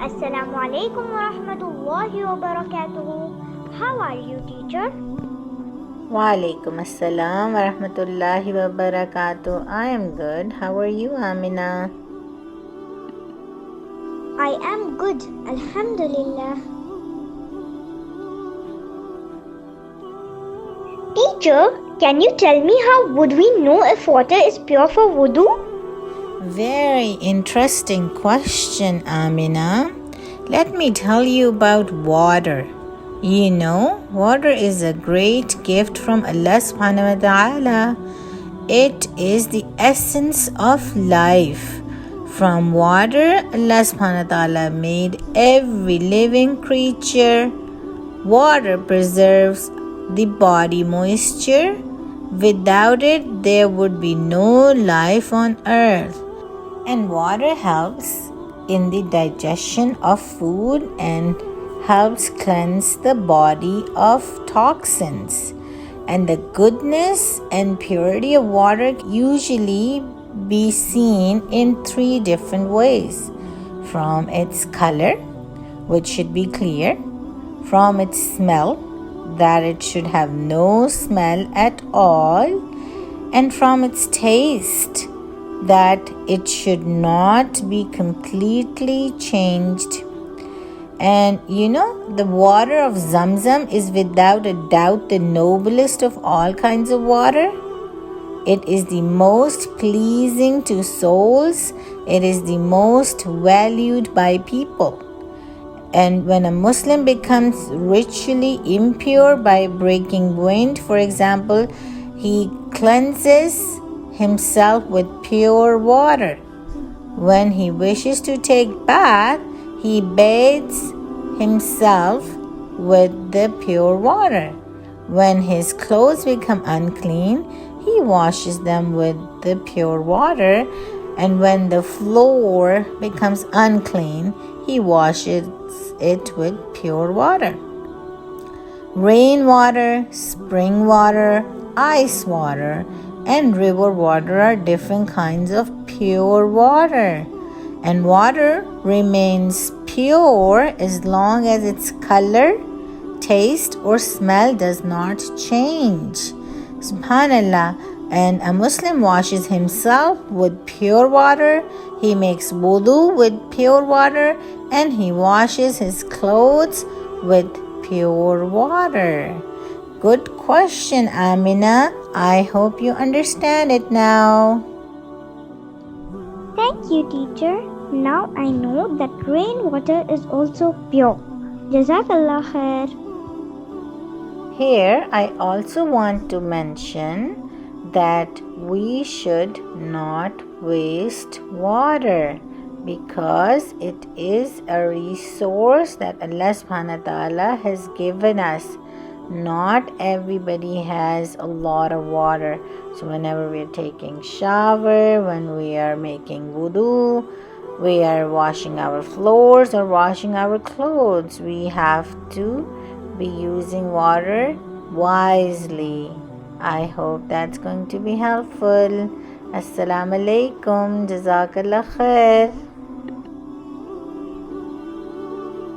Assalamu alaikum wa rahmatullahi wa barakatuh. How are you, teacher? Walaikum assalam wa rahmatullahi wa barakatuh. I am good. How are you, Aaminah? I am good, alhamdulillah. Teacher, can you tell me how would we know if water is pure for wudu? Very interesting question, Aaminah. Let me tell you about water. You know, water is a great gift from Allah subhanahu wa ta'ala. It is the essence of life. From water, Allah subhanahu wa ta'ala made every living creature. Water preserves the body moisture. Without it, there would be no life on earth. And water helps in the digestion of food and helps cleanse the body of toxins. And the goodness and purity of water usually be seen in three different ways. From its color, which should be clear, from its smell, that it should have no smell at all, and from its taste, that it should not be completely changed. And you know, the water of Zamzam is without a doubt the noblest of all kinds of water. It is the most pleasing to souls. It is the most valued by people. And when a Muslim becomes ritually impure by breaking wind, for example, he cleanses himself with pure water. When he wishes to take bath, he bathes himself with the pure water. When his clothes become unclean, he washes them with the pure water. And when the floor becomes unclean, he washes it with pure water. Rainwater, spring water, ice water, and river water are different kinds of pure water. And water remains pure as long as its color, taste, or smell does not change. Subhanallah. And a Muslim washes himself with pure water. He makes wudu with pure water, and he washes his clothes with pure water. Good question, Aaminah. I hope you understand it now. Thank you, teacher. Now I know that rainwater is also pure. Jazakallah khair. Here, I also want to mention that we should not waste water because it is a resource that Allah subhanahu wa ta'ala has given us. Not everybody has a lot of water. So whenever we are taking shower, when we are making wudu, we are washing our floors or washing our clothes, we have to be using water wisely. I hope that's going to be helpful. Assalamu alaikum. Jazakallah khair.